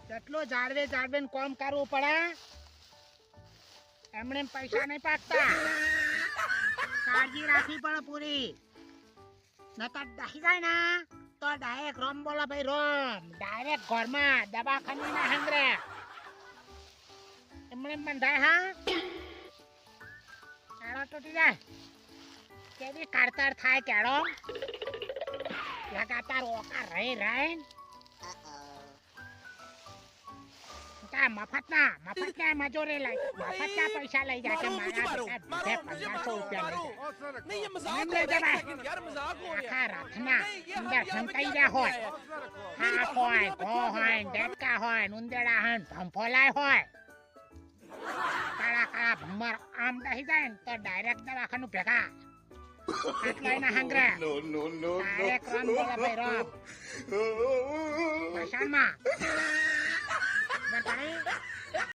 કેટલું જાળવે જાળવે કોમ કરવું પડે એમણે પૈસા નહીં પાકતા કાળજી રાખવી પડે પૂરી નકર દહી જાય ને તો ડાયરેક્ટ રોમ બોલો ભાઈ રોમ ડાયરેક્ટ ઘરમાં દવાખાને ના હંગરે એમણે બંધાય હા કેળો તૂટી જાય કેવી કાળતર થાય કેળો લગાતાર ઓકા રહી રહી મફતના મજૂરી લઈ મફતના પૈસા લઈ જાય કે મારા બેટા 1500 રૂપિયા લઈ જાય આખા રાતના અંદર સંતાઈ રહ્યા હોય હાફ હોય ઘો હોય ડેટકા હોય ઉંદેડા હોય ભંફોલાય હોય કાળા કાળા ભમર આમ દહી જાય ને તો ડાયરેક્ટ દવાખાનું ભેગા આટલાયના હંગરે ડાયરેક્ટ રોમ બોલે ભાઈ રોમ મશાનમાં